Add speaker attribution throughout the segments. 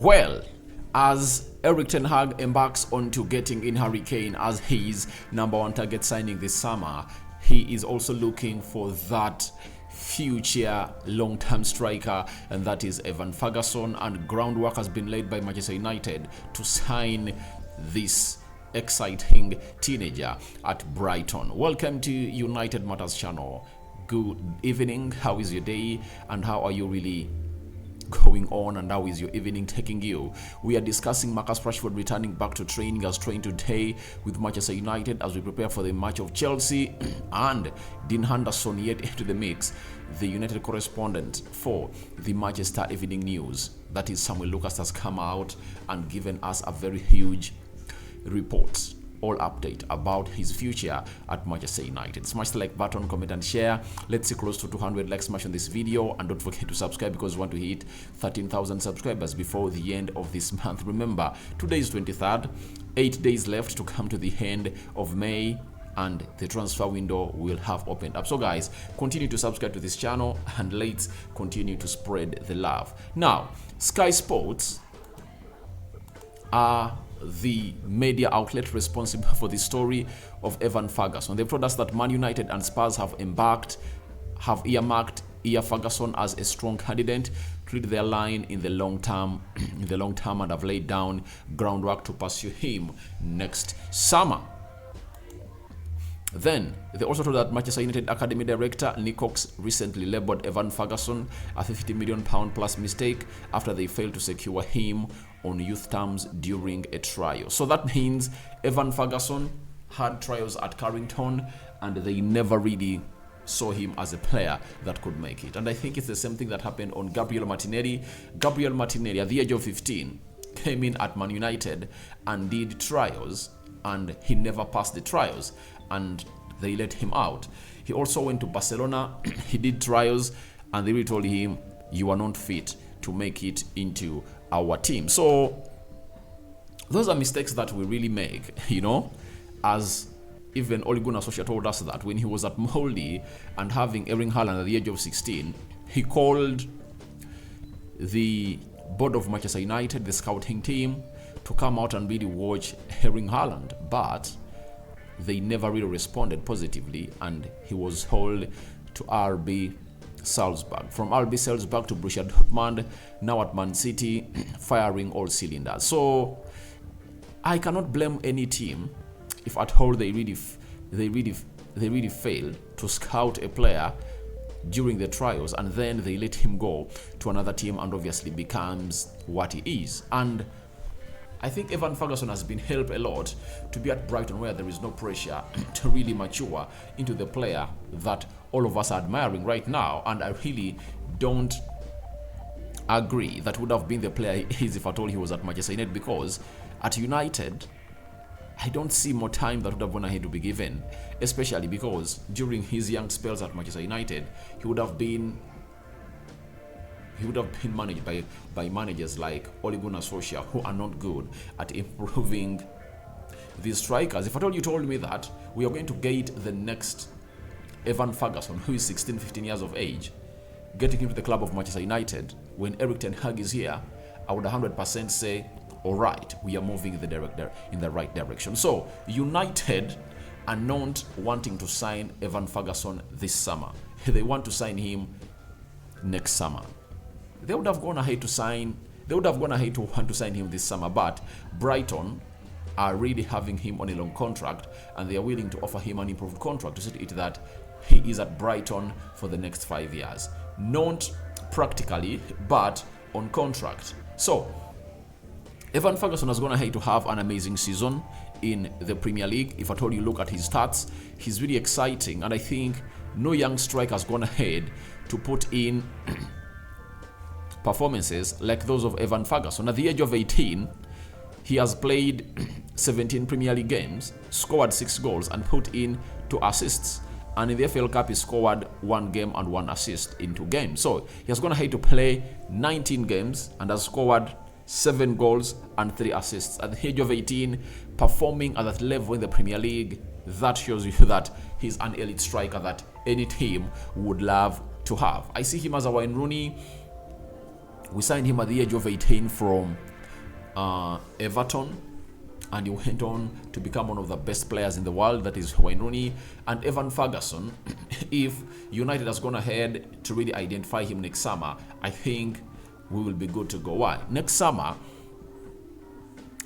Speaker 1: Well, as Erik ten Hag embarks onto getting in Harry Kane as his number one target signing this summer, he is also looking for that future long-term striker, and that is Evan Ferguson, and groundwork has been laid by Manchester United to sign this exciting teenager at Brighton. Welcome to United Matters channel. Good evening, how is your day and how are you really going on, and how is your evening taking you? We are discussing Marcus Rashford returning back to training as trained today with Manchester United as we prepare for the match of Chelsea and Dean Henderson yet into the mix, the United correspondent for the Manchester Evening News, that is Samuel Lucas, has come out and given us a very huge report, all update about his future at Manchester United. Smash the like button, comment and share. Let's see close to 200 likes smash on this video, and don't forget to subscribe because we want to hit 13,000 subscribers before the end of this month. Remember, today is 23rd, 8 days left to come to the end of May, and the transfer window will have opened up. So guys, continue to subscribe to this channel and let's continue to spread the love. Now, Sky Sports are the media outlet responsible for the story of Evan Ferguson. They've told us that Man United and Spurs have earmarked Ferguson as a strong candidate to lead their line in the long term, and have laid down groundwork to pursue him next summer. Then, they also told that Manchester United Academy Director Nick Cox recently labelled Evan Ferguson a £50 million plus mistake after they failed to secure him on youth terms during a trial. So that means Evan Ferguson had trials at Carrington and they never really saw him as a player that could make it. And I think it's the same thing that happened on Gabriel Martinelli. Gabriel Martinelli, at the age of 15, came in at Man United and did trials, and he never passed the trials, and they let him out. He also went to Barcelona, he did trials, and they really told him, you are not fit to make it into our team. So those are mistakes that we really make, as even Ole Gunnar Solskjaer told us that when he was at Molde and having Erling Haaland at the age of 16, he called the board of Manchester United, the scouting team, to come out and really watch Erling Haaland, but they never really responded positively, and he was sold to RB Salzburg. From RB Salzburg to Borussia Dortmund, now at Man City, firing all cylinders. So I cannot blame any team if at all they really failed to scout a player during the trials and then they let him go to another team and obviously becomes what he is. And I think Evan Ferguson has been helped a lot to be at Brighton, where there is no pressure to really mature into the player that all of us are admiring right now. And I really don't agree that would have been the player he is if at all he was at Manchester United, because at United, I don't see more time that would have gone ahead to be given, especially because during his young spells at Manchester United, he would have been managed by managers like Ole Gunnar Solskjaer, who are not good at improving these strikers. If at all you told me that we are going to get the next Evan Ferguson, who is 16, 15 years of age, getting him to the club of Manchester United when Erik ten Hag is here, I would 100% say, all right, we are moving in the right direction. So United are not wanting to sign Evan Ferguson this summer. They want to sign him next summer. They would have gone ahead to want to sign him this summer, but Brighton are really having him on a long contract, and they are willing to offer him an improved contract to see it that he is at Brighton for the next 5 years. Not practically, but on contract. So Evan Ferguson has gone ahead to have an amazing season in the Premier League. If at all you look at his stats, he's really exciting, and I think no young striker has gone ahead to put in performances like those of Evan Ferguson. At the age of 18, he has played 17 Premier League games, scored 6 goals and put in 2 assists. And in the FL Cup, he scored 1 game and 1 assist in 2 games. So he has gone ahead to play 19 games and has scored 7 goals and 3 assists. At the age of 18, performing at that level in the Premier League, that shows you that he's an elite striker that any team would love to have. I see him as a Wayne Rooney. We signed him at the age of 18 from Everton, and he went on to become one of the best players in the world, that is Wayne Rooney. And Evan Ferguson, if United has gone ahead to really identify him next summer, I think we will be good to go. Why? Next summer,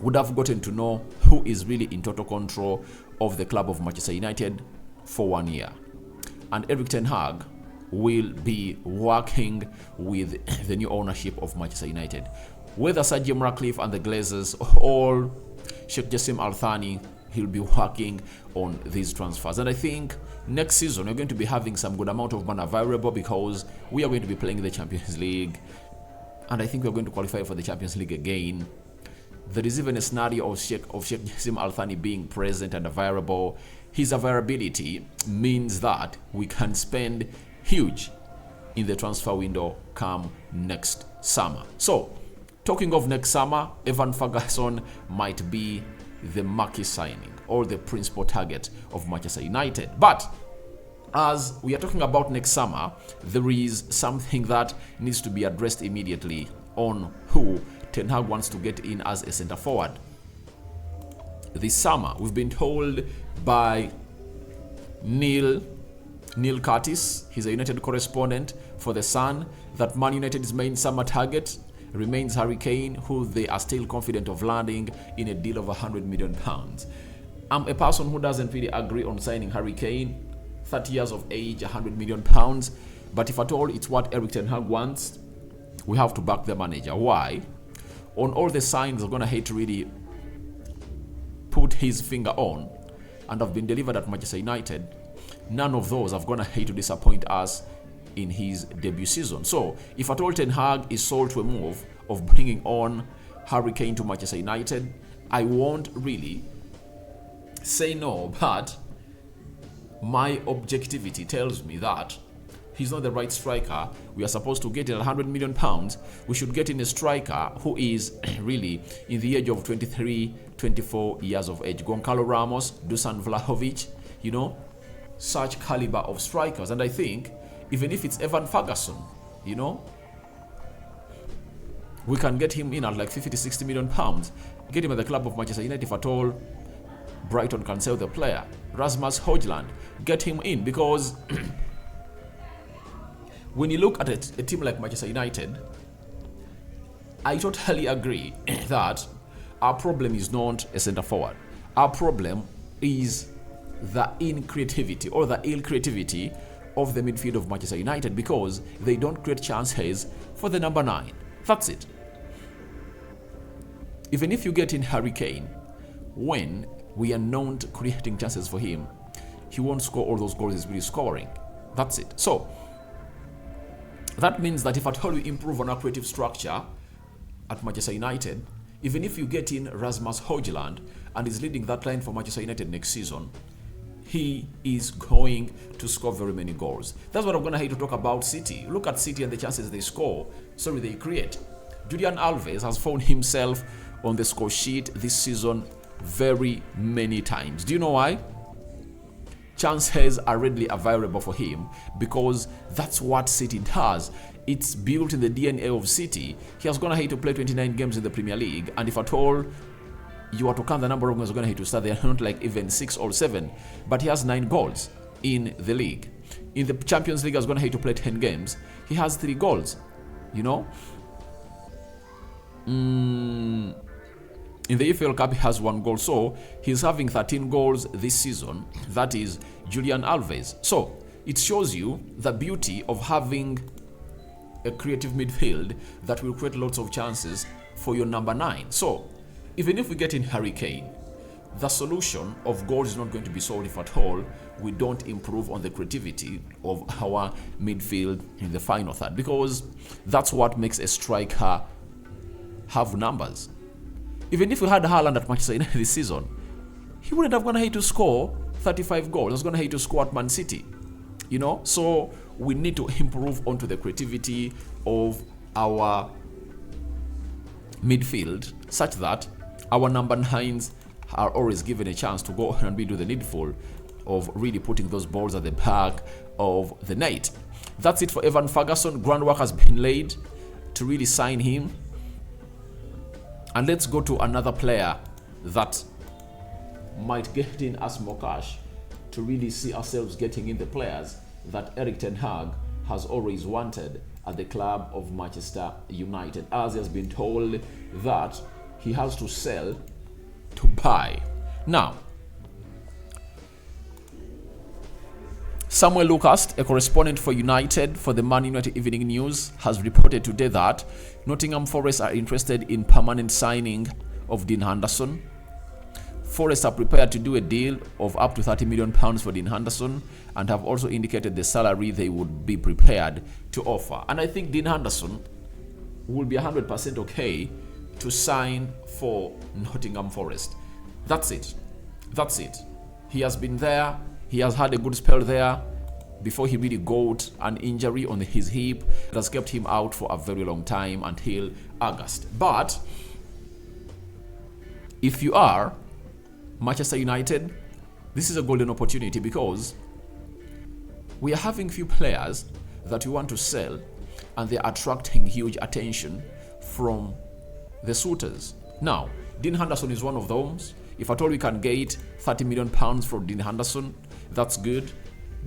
Speaker 1: would have gotten to know who is really in total control of the club of Manchester United for 1 year. And Erik ten Hag will be working with the new ownership of Manchester United. Whether Sir Jim Ratcliffe and the Glazers or Sheikh Jassim Al Thani, he'll be working on these transfers. And I think next season we're going to be having some good amount of money available, because we are going to be playing the Champions League, and I think we're going to qualify for the Champions League again. There is even a scenario of Sheikh Jassim Al Thani being present and available. His availability means that we can spend huge in the transfer window come next summer. So, talking of next summer, Evan Ferguson might be the marquee signing or the principal target of Manchester United. But as we are talking about next summer, there is something that needs to be addressed immediately on who Ten Hag wants to get in as a centre forward. This summer, we've been told by Neil Curtis, he's a United correspondent for The Sun, that Man United's main summer target remains Harry Kane, who they are still confident of landing in a deal of £100 million. I'm a person who doesn't really agree on signing Harry Kane, 30 years of age, £100 million. But if at all it's what Erik ten Hag wants, we have to back the manager. Why? On all the signs are going to hate to really put his finger on and have been delivered at Manchester United, none of those have going to hate to disappoint us in his debut season. So if at all Ten Hag is sold to a move of bringing on Harry Kane to Manchester United, I won't really say no, but my objectivity tells me that he's not the right striker. We are supposed to get in £100 million. We should get in a striker who is really in the age of 23, 24 years of age. Goncalo Ramos, Dusan Vlahovic, such caliber of strikers. And I think even if it's Evan Ferguson, we can get him in at like 50 to 60 million pounds. Get him at the club of Manchester United if at all Brighton can sell the player. Rasmus Højlund, get him in, because when you look at a team like Manchester United, I totally agree that our problem is not a centre forward. Our problem is the increativity or the ill creativity of the midfield of Manchester United, because they don't create chances for the number 9. That's it. Even if you get in Harry Kane, when we are known to creating chances for him, he won't score all those goals he's really scoring. That's it. So that means that if at all we improve on our creative structure at Manchester United, even if you get in Rasmus Højlund and is leading that line for Manchester United next season, he is going to score very many goals. That's what I'm going to hate to talk about City. Look at City and the chances they create. Julian Alves has found himself on the score sheet this season very many times. Do you know why? Chances are readily available for him, because that's what City does. It's built in the DNA of City. He has gone ahead to play 29 games in the Premier League, and if at all you are to count the number of games going to start, they are not like even 6 or 7, but he has 9 goals in the league. In the Champions League, he's going to play 10 games. He has 3 goals. In the EFL Cup, he has 1 goal. So he's having 13 goals this season. That is Julian Alves. So it shows you the beauty of having a creative midfield that will create lots of chances for your number 9. So even if we get in Harry Kane, the solution of goals is not going to be solved if at all we don't improve on the creativity of our midfield in the final third, because that's what makes a striker have numbers. Even if we had Haaland at Manchester United this season, he wouldn't have gone ahead to score 35 goals. He was going ahead to score at Man City. So we need to improve onto the creativity of our midfield, such that our number 9s are always given a chance to go and do the needful of really putting those balls at the back of the net. That's it for Evan Ferguson. Groundwork has been laid to really sign him. And let's go to another player that might get in us more cash to really see ourselves getting in the players that Erik ten Hag has always wanted at the club of Manchester United, as he has been told that he has to sell to buy. Now, Samuel Lucas, a correspondent for United for the Man United Evening News, has reported today that Nottingham Forest are interested in permanent signing of Dean Henderson. Forest are prepared to do a deal of up to £30 million for Dean Henderson and have also indicated the salary they would be prepared to offer. And I think Dean Henderson will be 100% okay to sign for Nottingham Forest. That's it. That's it. He has been there. He has had a good spell there before he really got an injury on his hip that has kept him out for a very long time until August. But if you are Manchester United, this is a golden opportunity because we are having few players that we want to sell and they're attracting huge attention from the suitors. Now, Dean Henderson is one of those. If at all we can get £30 million for Dean Henderson, that's good.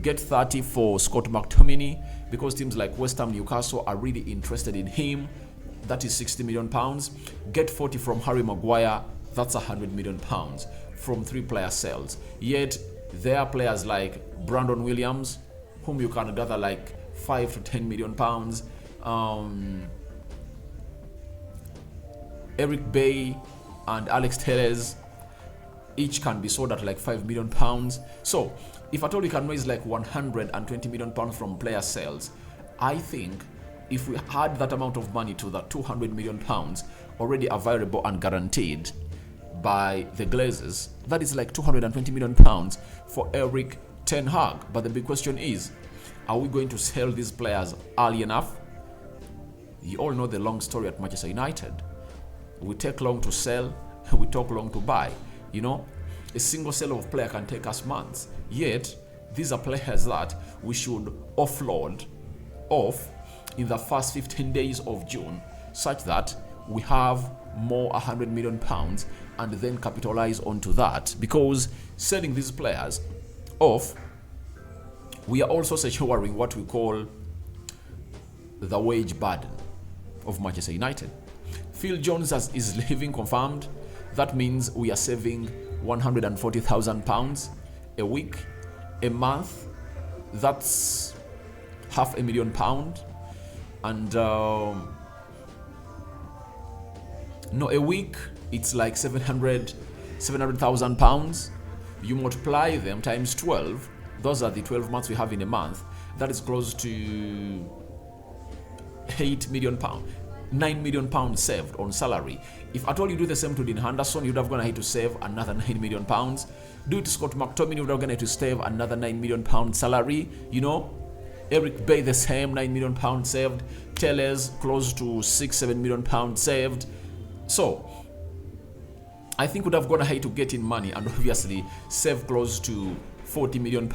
Speaker 1: Get 30 for Scott McTominay because teams like West Ham, Newcastle are really interested in him. That is £60 million. Get 40 from Harry Maguire. That's £100 million from 3-player sales. Yet there are players like Brandon Williams, whom you can gather like £5 to £10 million. Eric Bay and Alex Telles, each can be sold at like £5 million. So if at all we can raise like £120 million from player sales, I think if we add that amount of money to the £200 million already available and guaranteed by the Glazers, that is like £220 million for Erik ten Hag. But the big question is, are we going to sell these players early enough? You all know the long story at Manchester United. We take long to sell, we take long to buy. You know, a single sale of player can take us months. Yet, these are players that we should offload off in the first 15 days of June, such that we have more £100 million and then capitalize onto that. Because selling these players off, we are also securing what we call the wage burden of Manchester United. Phil Jones is leaving confirmed. That means we are saving £140,000 a week, a month. That's £500,000, and no, a week it's like £700,000. You multiply them times 12. Those are the 12 months we have in a month. That is close to £8 million. £9 million saved on salary. If at all you do the same to Dean Henderson, you'd have gone ahead to save another £9 million. Do it to Scott McTominay, you'd have gone ahead to save another £9 million salary. You know, Eric Bay the same, £9 million saved. Telles close to £6-7 million saved. So I think we'd have gone ahead to get in money and obviously save close to £40 million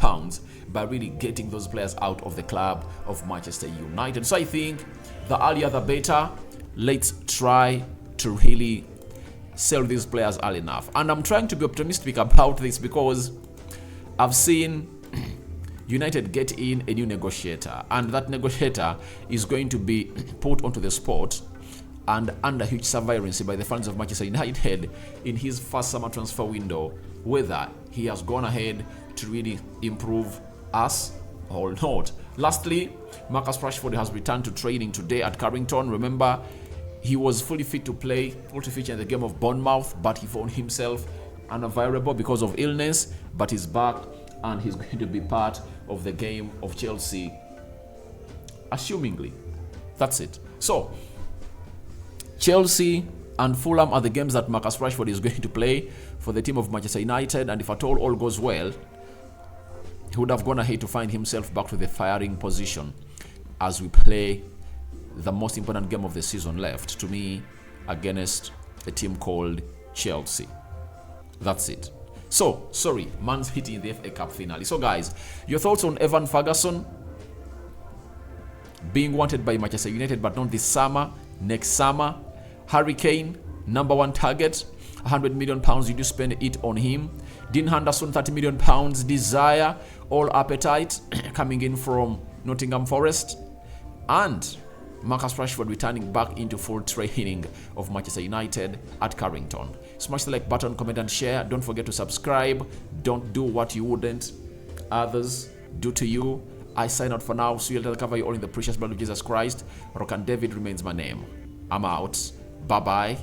Speaker 1: by really getting those players out of the club of Manchester United. So I think the earlier the better. Let's try to really sell these players early enough. And I'm trying to be optimistic about this because I've seen United get in a new negotiator, and that negotiator is going to be put onto the spot and under huge surveillance by the fans of Manchester United in his first summer transfer window, whether he has gone ahead to really improve us or not. Lastly, Marcus Rashford has returned to training today at Carrington. Remember, he was fully fit to play, fully feature in the game of Bournemouth, but he found himself unavailable because of illness. But he's back and he's going to be part of the game of Chelsea, assumingly. That's it. So, Chelsea and Fulham are the games that Marcus Rashford is going to play for the team of Manchester United. And if at all goes well, he would have gone ahead to find himself back to the firing position as we play the most important game of the season left, to me, against a team called Chelsea. That's it. So, sorry, Man City in the FA Cup finale. So guys, your thoughts on Evan Ferguson being wanted by Manchester United but not this summer, next summer? Harry Kane number one target, £100 million, you do spend it on him. Dean Henderson, £30 million, desire, all appetite, coming in from Nottingham Forest. And Marcus Rashford returning back into full training of Manchester United at Carrington. Smash the like button, comment and share. Don't forget to subscribe. Don't do what you wouldn't others do to you. I sign out for now. See you later. Cover you all in the precious blood of Jesus Christ. Rock and David remains my name. I'm out. Bye-bye.